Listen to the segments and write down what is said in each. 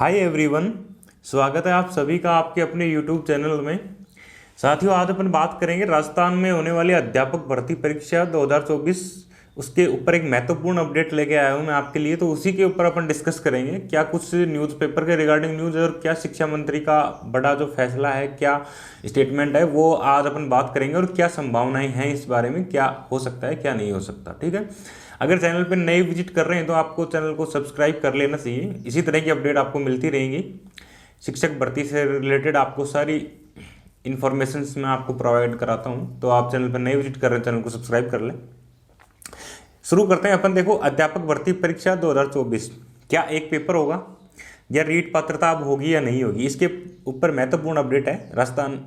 Hi everyone. स्वागत है आप सभी का आपके अपने यूट्यूब चैनल में। साथियों, आज अपन बात करेंगे राजस्थान में होने वाली अध्यापक भर्ती परीक्षा 2024। उसके ऊपर एक महत्वपूर्ण अपडेट लेके आया हूँ मैं आपके लिए, तो उसी के ऊपर अपन डिस्कस करेंगे। क्या कुछ न्यूज़पेपर के रिगार्डिंग न्यूज़ है और क्या शिक्षा मंत्री का बड़ा जो फैसला है, क्या स्टेटमेंट है, वो आज अपन बात करेंगे। और क्या संभावनाएं हैं इस बारे में, क्या हो सकता है क्या नहीं हो सकता। ठीक है, अगर चैनल पर नए विजिट कर रहे हैं तो आपको चैनल को सब्सक्राइब कर लेना चाहिए। इसी तरह की अपडेट आपको मिलती रहेंगी। शिक्षक भर्ती से रिलेटेड आपको सारी इन्फॉर्मेशंस मैं आपको प्रोवाइड कराता हूँ, तो आप चैनल पर नए विजिट कर रहे हैं, चैनल को सब्सक्राइब कर लें। शुरू करते हैं अपन। देखो, अध्यापक भर्ती परीक्षा 2024 क्या एक पेपर होगा या रीट पात्रता अब होगी या नहीं होगी, इसके ऊपर महत्वपूर्ण अपडेट है। राजस्थान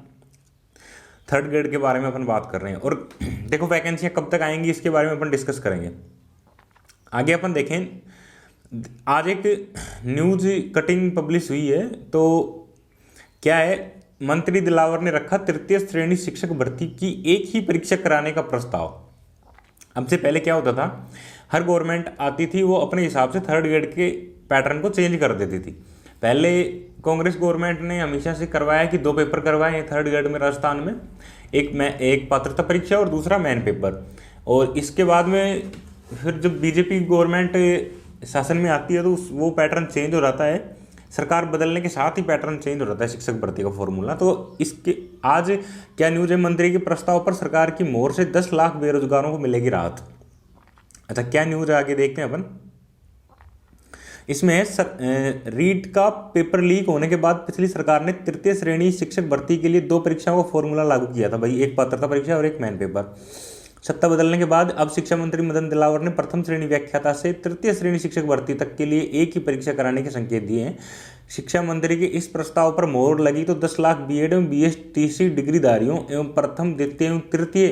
थर्ड ग्रेड के बारे में अपन बात कर रहे हैं। और देखो, वैकेंसियाँ कब तक आएंगी इसके बारे में अपन डिस्कस करेंगे। आगे अपन देखें, आज एक न्यूज कटिंग पब्लिश हुई है। तो क्या है, मंत्री दिलावर ने रखा तृतीय श्रेणी शिक्षक भर्ती की एक ही परीक्षा कराने का प्रस्ताव। अब से पहले क्या होता था, हर गवर्नमेंट आती थी, वो अपने हिसाब से थर्ड ग्रेड के पैटर्न को चेंज कर देती थी। पहले कांग्रेस गवर्नमेंट ने हमेशा से करवाया कि 2 पेपर करवाए हैं थर्ड ग्रेड में राजस्थान में, एक पात्रता परीक्षा और दूसरा मेन पेपर। और इसके बाद में फिर जब बीजेपी गवर्नमेंट शासन में आती है तो वो पैटर्न चेंज हो जाता है। सरकार बदलने के साथ ही पैटर्न चेंज हो जाता है शिक्षक भर्ती का फॉर्मूला। तो इसके आज क्या न्यूज है, मंत्री के प्रस्ताव पर सरकार की मोहर से 10 लाख बेरोजगारों को मिलेगी राहत। अच्छा, क्या न्यूज है आगे देखते हैं अपन। इसमें रीट का पेपर लीक होने के बाद पिछली सरकार ने तृतीय श्रेणी शिक्षक भर्ती के लिए 2 परीक्षाओं का फॉर्मूला लागू किया था भाई, एक पात्रता परीक्षा और एक मेन पेपर। सत्ता बदलने के बाद अब शिक्षा मंत्री मदन दिलावर ने प्रथम श्रेणी व्याख्याता से तृतीय श्रेणी शिक्षक भर्ती तक के लिए एक ही परीक्षा कराने के संकेत दिए हैं। शिक्षा मंत्री के इस प्रस्ताव पर मोहर लगी तो 10 लाख बीएड एवं बीएसटीसी डिग्रीधारियों एवं प्रथम द्वितीय एवं तृतीय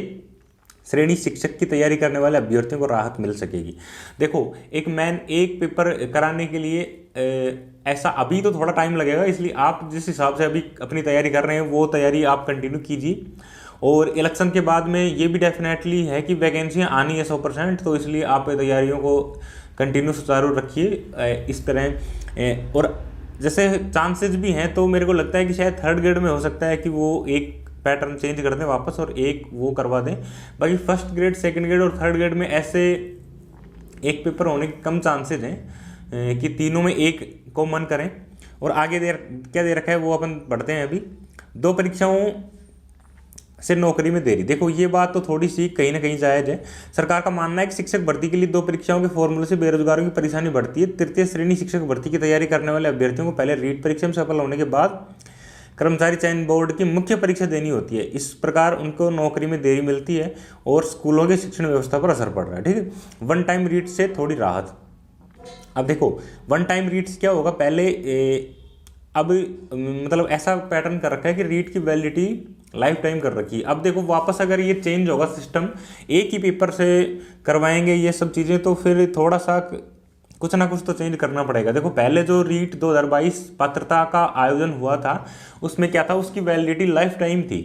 श्रेणी शिक्षक की तैयारी करने वाले अभ्यर्थियों को राहत मिल सकेगी। देखो, एक पेपर कराने के लिए ऐसा अभी तो थोड़ा टाइम लगेगा, इसलिए आप जिस हिसाब से अभी अपनी तैयारी कर रहे हैं वो तैयारी आप कंटिन्यू कीजिए। और इलेक्शन के बाद में ये भी डेफिनेटली है कि वैकेंसियाँ आनी है 100%, तो इसलिए आप तैयारियों को कंटिन्यू सुचारू रखिए इस तरह। और जैसे चांसेस भी हैं, तो मेरे को लगता है कि शायद थर्ड ग्रेड में हो सकता है कि वो एक पैटर्न चेंज कर दें वापस और एक वो करवा दें। बाकी फर्स्ट ग्रेड, सेकंड ग्रेड और थर्ड ग्रेड में ऐसे एक पेपर होने के कम चांसेस हैं कि तीनों में एक को मन करें। और आगे क्या दे रखा है वो अपन पढ़ते हैं अभी। 2 परीक्षाओं से नौकरी में देरी। देखो, ये बात तो थोड़ी सी कहीं ना कहीं जायज़ है। सरकार का मानना है कि शिक्षक भर्ती के लिए 2 परीक्षाओं के फॉर्मूले से बेरोजगारों की परेशानी बढ़ती है। तृतीय श्रेणी शिक्षक भर्ती की तैयारी करने वाले अभ्यर्थियों को पहले रीट परीक्षा में सफल होने के बाद कर्मचारी चयन बोर्ड की मुख्य परीक्षा देनी होती है। इस प्रकार उनको नौकरी में देरी मिलती है और स्कूलों के शिक्षण व्यवस्था पर असर पड़ रहा है। ठीक है, वन टाइम रीट से थोड़ी राहत। अब देखो, वन टाइम रीट्स क्या होगा, पहले अब मतलब ऐसा पैटर्न कर रखा है कि रीट की वैलिडिटी लाइफ टाइम कर रखी है। अब देखो, वापस अगर ये चेंज होगा सिस्टम, एक ही पेपर से करवाएंगे ये सब चीज़ें, तो फिर थोड़ा सा कुछ ना कुछ तो चेंज करना पड़ेगा। देखो, पहले जो रीट 2022 पात्रता का आयोजन हुआ था उसमें क्या था, उसकी वैलिडिटी लाइफ टाइम थी।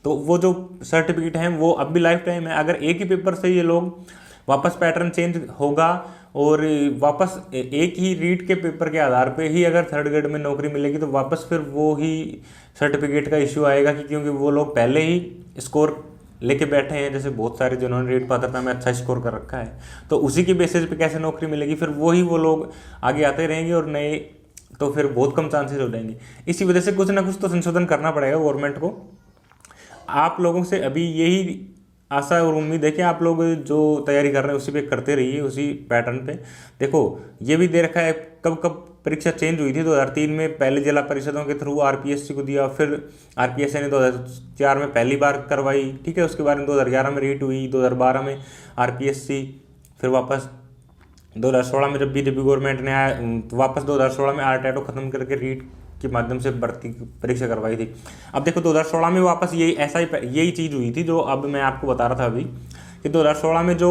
तो वो जो सर्टिफिकेट हैं वो अब भी लाइफ टाइम है। अगर एक ही पेपर से ये लोग वापस पैटर्न चेंज होगा और वापस एक ही रीट के पेपर के आधार पे ही अगर थर्ड ग्रेड में नौकरी मिलेगी, तो वापस फिर वो ही सर्टिफिकेट का इश्यू आएगा कि क्योंकि वो लोग पहले ही स्कोर लेके बैठे हैं, जैसे बहुत सारे जिन्होंने रीट पात्रता में अच्छा स्कोर कर रखा है, तो उसी की बेसिस पे कैसे नौकरी मिलेगी। फिर वो लोग आगे आते रहेंगे और नए, तो फिर बहुत कम चांसेस हो जाएंगे। इसी वजह से कुछ ना कुछ तो संशोधन करना पड़ेगा गवर्नमेंट को। आप लोगों से अभी यही आशा और उम्मीद है कि आप लोग जो तैयारी कर रहे हैं उसी पे करते रहिए, उसी पैटर्न पे। देखो, ये भी दे रखा है कब कब परीक्षा चेंज हुई थी। 2003 में पहले जिला परिषदों के थ्रू आरपीएससी को दिया, फिर आरपीएससी ने 2004 में पहली बार करवाई। ठीक है, उसके बाद में 2011 में रीट हुई, 2012 में आरपीएससी, फिर वापस 2016 में जब बीजेपी गवर्नमेंट ने आया तो वापस 2016 में आरटेटो खत्म करके रीट के माध्यम से भर्ती परीक्षा करवाई थी। अब देखो, 2016 में वापस यही चीज़ हुई थी जो अब मैं आपको बता रहा था अभी, कि 2016 में जो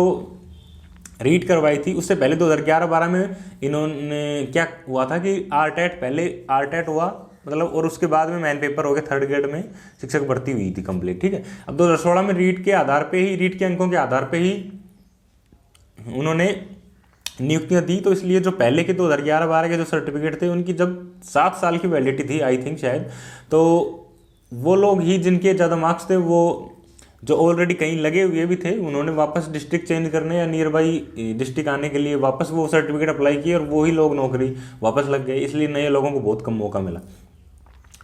रीट करवाई थी उससे पहले 2011-12 में इन्होंने क्या हुआ था कि पहले आरटेट हुआ, मतलब, और उसके बाद में मेन पेपर हो गया, थर्ड ग्रेड में शिक्षक भर्ती हुई थी कंप्लीट। ठीक है, अब 2016 में रीट के आधार पे ही, रीट के अंकों के आधार पे ही उन्होंने नियुक्तियां दी, तो इसलिए जो पहले के 2011-12 के जो सर्टिफिकेट थे उनकी जब 7 साल की वैलिडिटी थी आई थिंक शायद, तो वो लोग ही जिनके ज़्यादा मार्क्स थे वो जो ऑलरेडी कहीं लगे हुए भी थे उन्होंने वापस डिस्ट्रिक्ट चेंज करने या नियर बाई डिस्ट्रिक्ट आने के लिए वापस वो सर्टिफिकेट अप्लाई किए और वही लोग नौकरी वापस लग गए, इसलिए नए लोगों को बहुत कम मौका मिला।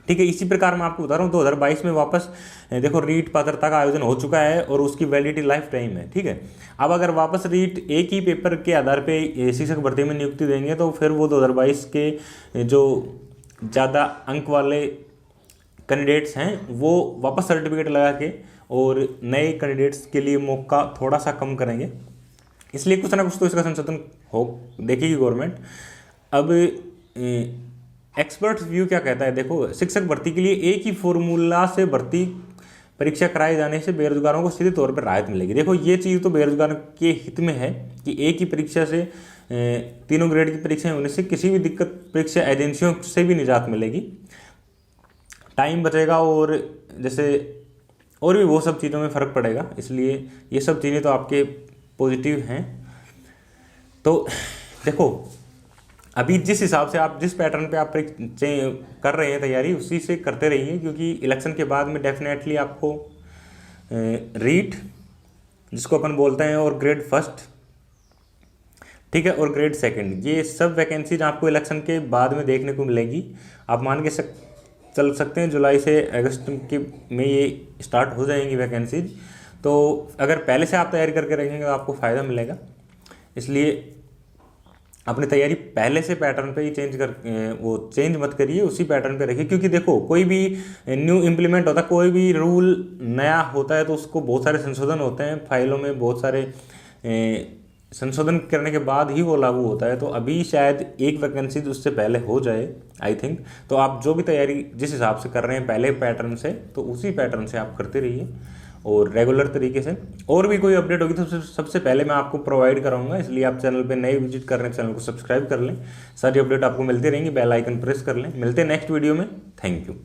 ठीक है, इसी प्रकार मैं आपको बता रहा हूँ 2022 में वापस देखो रीट पात्रता का आयोजन हो चुका है और उसकी वैलिडिटी लाइफ टाइम है। ठीक है, अब अगर वापस रीट एक ही पेपर के आधार पे शिक्षक भर्ती में नियुक्ति देंगे तो फिर वो 2022 के जो ज़्यादा अंक वाले कैंडिडेट्स हैं वो वापस सर्टिफिकेट लगा के और नए कैंडिडेट्स के लिए मौका थोड़ा सा कम करेंगे, इसलिए कुछ ना कुछ तो इसका संशोधन हो देखेगी गवर्नमेंट। अब एक्सपर्ट्स व्यू क्या कहता है, देखो शिक्षक भर्ती के लिए एक ही फॉर्मूला से भर्ती परीक्षा कराए जाने से बेरोजगारों को सीधे तौर पर राहत मिलेगी। देखो ये चीज़ तो बेरोजगारों के हित में है कि एक ही परीक्षा से तीनों ग्रेड की परीक्षाएं होने से किसी भी दिक्कत परीक्षा एजेंसियों से भी निजात मिलेगी, टाइम बचेगा और जैसे और भी वो सब चीज़ों में फ़र्क पड़ेगा, इसलिए ये सब चीज़ें तो आपके पॉजिटिव हैं। तो देखो अभी जिस हिसाब से आप जिस पैटर्न पे आप कर रहे हैं तैयारी उसी से करते रहिए, क्योंकि इलेक्शन के बाद में डेफिनेटली आपको रीट जिसको अपन बोलते हैं और ग्रेड फर्स्ट, ठीक है, और ग्रेड सेकंड, ये सब वैकेंसीज आपको इलेक्शन के बाद में देखने को मिलेगी। आप मान के चल सकते हैं जुलाई से अगस्त के में ये स्टार्ट हो जाएंगी वैकेंसीज। तो अगर पहले से आप तैयारी करके रखेंगे तो आपको फ़ायदा मिलेगा, इसलिए अपनी तैयारी पहले से पैटर्न पे ही वो चेंज मत करिए, उसी पैटर्न पे रखिए। क्योंकि देखो कोई भी न्यू इम्प्लीमेंट होता है, कोई भी रूल नया होता है तो उसको बहुत सारे संशोधन होते हैं, फाइलों में बहुत सारे संशोधन करने के बाद ही वो लागू होता है। तो अभी शायद एक वैकेंसी उससे पहले हो जाए आई थिंक। तो आप जो भी तैयारी जिस हिसाब से कर रहे हैं पहले पैटर्न से, तो उसी पैटर्न से आप करते रहिए और रेगुलर तरीके से। और भी कोई अपडेट होगी तो सबसे पहले मैं आपको प्रोवाइड कराऊंगा, इसलिए आप चैनल पे नए विजिट कर रहे हैं चैनल को सब्सक्राइब कर लें, सारी अपडेट आपको मिलती रहेंगी, बेल आइकन प्रेस कर लें। मिलते हैं नेक्स्ट वीडियो में, थैंक यू।